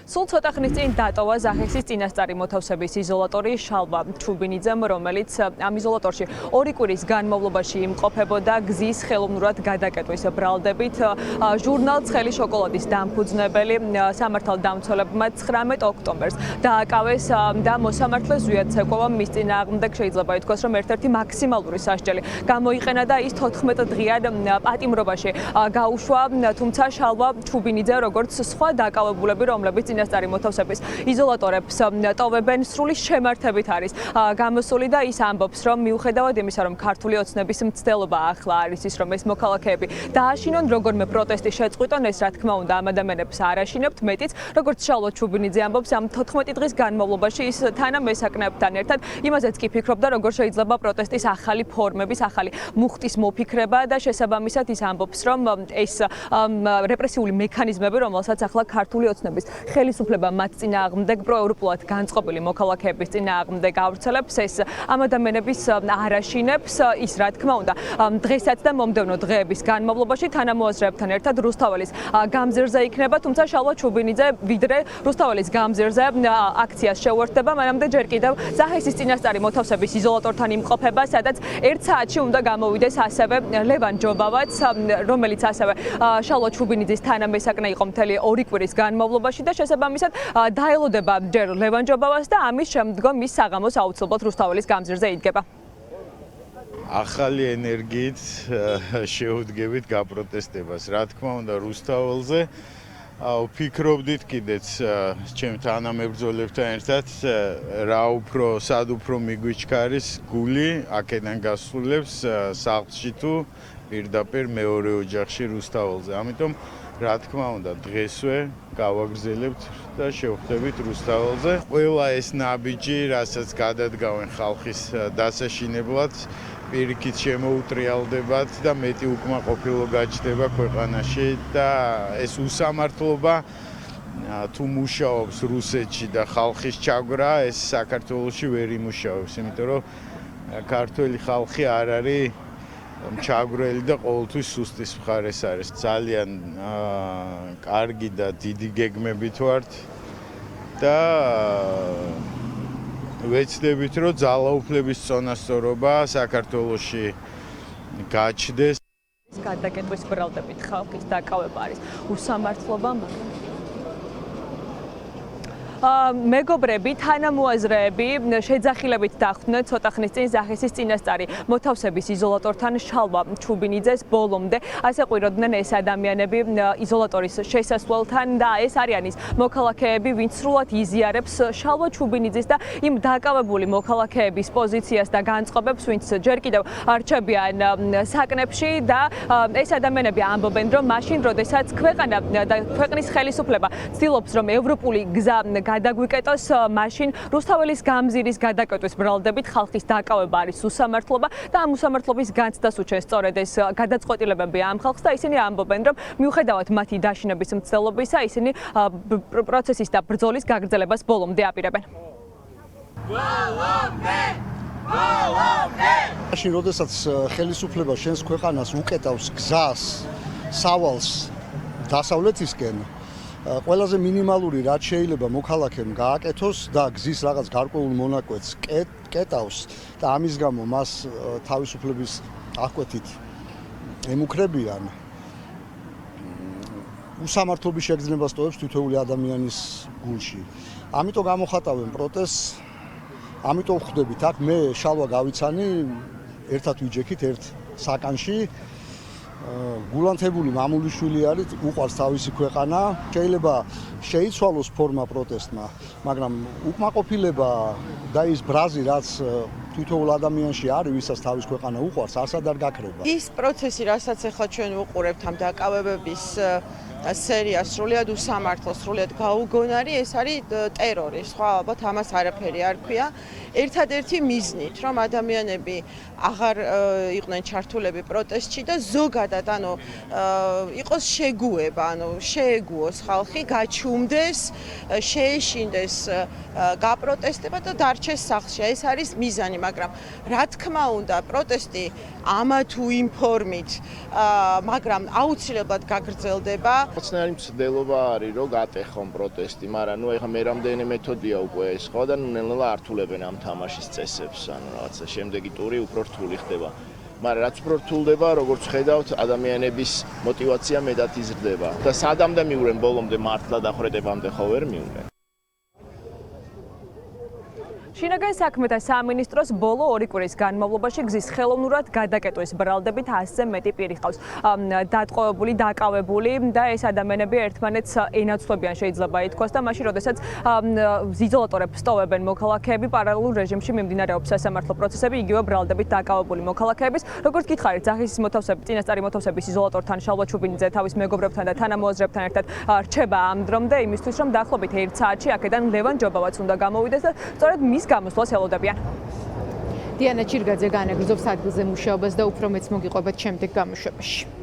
სულ ცოტა ხნის წინ დატოვა ზახესის წინასწარი მოთავსების იზოლატორი შალვა ჩუბინიძემ, რომელიც ამ იზოლატორში 2 კვირის განმავლობაში იმყოფებოდა გზის ხელოვნურად გადაკეტვის ბრალდებით. ჟურნალ ცხელი შოკოლადის დამფუძნებელი სამართალდამცველებმა 19 ოქტომბერს დააკავეს და მოსამართლე ზვიად ცეკვავა მის წინააღმდეგ შეიძლება ითქვას, რომ ერთ-ერთი მაქსიმალური სასჯელი გამოიყენა და ის 14 დღიან პატიმრობაში გაუშვა, თუმცა შალვა ჩუბინიძე, როგორც სხვა დაკავებულები, რომლებიც წინასწარი მოთავსების იზოლატორებს ტოვებენ, სრული შემართებით არის გამოსული და ის ამბობს, რომ მიუხედავად იმისა, რომ ქართული ოცნების მცდელობა ახლა არის ის, რომ ეს მოქალაქეები დააშინონ, როგორმე პროტესტი შეწყვიტონ, ეს რა თქმა უნდა ამ ადამიანებს არ აშინებთ, მეტიც, როგორც შალვა ჩუბინიძე ამბობს, ამ 14 დღის განმავლობაში ის თანამესაკნეებთან ერთად იმაზეც კი ფიქრობდა, როგორ შეიძლება პროტესტის ახალი ფორმების, ახალი მუხტის მოფიქრება და შესაბამისად ის ამბობს, რომ ეს რეპრესიული მექანიზმები, რომელსაც ახლა ქართული ოცნების ხელისუფლება მათ წინააღმდეგ პროევროპულად განწყობილი მოქალაქეების წინააღმდეგ ავრცელებს, ეს ამ ადამიანების არაშინებს, ის რა თქმა უნდა დღესაც და მომდევნო დღეების განმავლობაში თანამოაზრეებთან ერთად რუსთაველის გამზირზე იქნება, თუმცა შალვა ჩუბინიძე ვიდრე რუსთაველის გამზირზე აქციას შეუერთდება, მანამდე ჯერ კიდევ ზახესის წინასწარი მოთავსების იზოლატორთან იმყოფება, სადაც 1 საათში უნდა გამოვიდეს ასევე ლევან ჯობავაც, რომელიც ასევე შალვა ჩუბინიძის თანამესაკნე იყო მთელი 2 კვირის განმავლობაში და შესაბამისად დაელოდება ჯერ ლევან ჯობავას და ამის შემდგომ ის საღამოს აუცილებლად რუსთაველის გამზირზე იდგება. ახალი ენერგიით შეუდგებით გაპროტესტებას. რა თქმა უნდა, რუსთაველზე ვფიქრობდით კიდეც ჩემ თანამებრძოლებთან ერთად, სად უფრო მიგვიჩქარის გული აქედან გასულებს სახლში თუ პირდაპირ მეორე ოჯახში რუსთაველზე. ამიტომ რა თქმა უნდა, დღესვე გავაგრძელებთ და შევხვდებით რუსთაველზე. ყველა ეს ნაბიჯი, რასაც გადადგავენ ხალხის დასაშინებლად, პირიქით შემოუტრიალდებათ და მეტი უკმაყოფილო გაჩნდება ქვეყანაში და ეს უსამართლობა თუ მუშაობს რუსეთში და ხალხის ჩაგვრა, ეს საქართველოში ვერ იმუშავებს, იმიტომ რომ ქართველი ხალხი არ არის ჩაგვრელი და ყოველთვის სუსტის მხარეს არის. ძალიან კარგი და დიდი გეგმებით ვართ და ვეცდებით, რომ ძალაუფლების წონასწორობა საქართველოში გაჩნდეს. გადაკეტვის ბრალდებით ხალხის დაკავება არის უსამართლობა, მაგრამ მეგობრები, თანამოაზრეები შეძახილებით დახვდნენ ცოტა ხნის წინ ზახესის წინასწარი მოთავსების იზოლატორთან შალვა ჩუბინიძეს ბოლომდე. ასე ყვიროდნენ ეს ადამიანები იზოლატორის შესასვლელთან და ეს არიან ის მოქალაქეები, ვინც სრულად იზიარებს შალვა ჩუბინიძის და იმ დაკავებული მოქალაქეების პოზიციას და განწყობებს, ვინც ჯერ კიდევ არჩებიან საკნებში და ეს ადამიანები ამბობენ, რომ მაშინ, როდესაც ქვეყანა და ქვეყნის ხელისუფლება ცდილობს, რომ ევროპული გზა გადაგვიკეტოს, მაშინ რუსთაველის გამზირის გადაკეტვის ბრალდებით ხალხის დაკავება არის უსამართლობა და ამ უსამართლობის განცდას უჩენს სწორედ ეს გადაწყვეტილებები ამ ხალხს და ისინი ამბობენ, რომ მიუხედავად მათი დაშინების მცდელობისა, ისინი პროცესის და ბრძოლის გაგრძელებას ბოლომდე აპირებენ. მაშინ, როდესაც ხელისუფლება შენს ქვეყანას უკეტავს გზას, სავალს დასავლეთისკენ, ყველაზე მინიმალური რაც შეიძლება მოქალაქემ გააკეთოს და გზის რაღაც გარკვეულ მონაკვეთს კეტავს და ამის გამო მას თავისუფლების აღკვეთით ემუქრებიან, უსამართლობის შეგრძნებას ტოვებს თითოეული ადამიანის გულში. ამიტომ გამოხატავენ პროტესტს, ამიტომ ხვდებით აქ მე შალვა გავიცანი, ერთად ვიჯექით ერთ საკანში. გულანთებული მამულიშვილი არის, უყვარს თავისი ქვეყანა. შეიძლება შეიცვალოს ფორმა პროტესტმა, მაგრამ უკმაყოფილება და ის ბრაზი, რაც თითოეულ ადამიანში არის, ვისაც თავის ქვეყანა უყვარს, არსად არ გაქრება. ის პროცესი, რასაც ახლა ჩვენ ვუყურებთ ამ დაკავებების სერია სრულიად უსამართლო, სრულიად გაუგონარი, ეს არის ტერორი. სხვა ალბათ ამას არაფერი არ ქვია. ერთადერთი მიზნით, რომ ადამიანები აღარ იყვნენ ჩართულები პროტესტში და ზოგადად, იყოს შეგუება, შეეგუოს ხალხი, გაჩუმდეს, შეეშინდეს გაპროტესტება და დარჩეს სახლში. ეს არის მიზანი, მაგრამ რა თქმა უნდა, პროტესტი ამა თუ იმ ფორმით, მაგრამ აუცილებლად გაგრძელდება. ხოცნაირი მცდელობა არის რომ გატეხონ პროტესტი, მაგრამ ნუ ეხლა მე რამდენი მეთოდია უკვე ეს ხო და ნელ-ნელა ართულებენ ამ თამაშის წესებს, ანუ რაღაცა შემდეგი ტური უფრო რთული ხდება. მაგრამ რაც უფრო რთულდება, როგორც ხედავთ, ადამიანების мотиваცია მეტად იზრდება და სადამდე მიურენ ბოლომდე მართლა დახრეტებამდე ხო ვერ მიურენ. შინაგან საქმეთა სამინისტროს ბოლო 2 კვირის განმავლობაში გზის ხელოვნურად გადაკეტვის ბრალდებით 100-ზე მეტი პირი ხავს დატყვევებული, დაკავებული და ეს ადამიანები ერთმანეთს ენაცვლებიან შეიძლება ითქვას და მაშინ როდესაც იზოლატორებს სტოვებენ მოქალაქეები პარალელურ რეჟიმში მიმდინარეობს სასამართლო პროცესები იგივე ბრალდებით დაკავებული მოქალაქეების როგორც გითხარით ძახის მოთავსების წინასწარი მოთავსების იზოლატორთან შალვა ჩუბინიძე თავის მეგობრებთან და თანამოაზრებთან ერთად რჩება ამ დრომდე იმისთვის რომ დაახლოებით 1 საათში აქედან ლევან ჯობავაც უნდა გამოვიდეს და სწორედ მის გამოსვლას ელოდებიან. დიანა ჩირგაძე განაგრძობს ადგილზე მუშაობას და უფრო მეც მოგიყვებათ შემდეგ გამოშვებაში.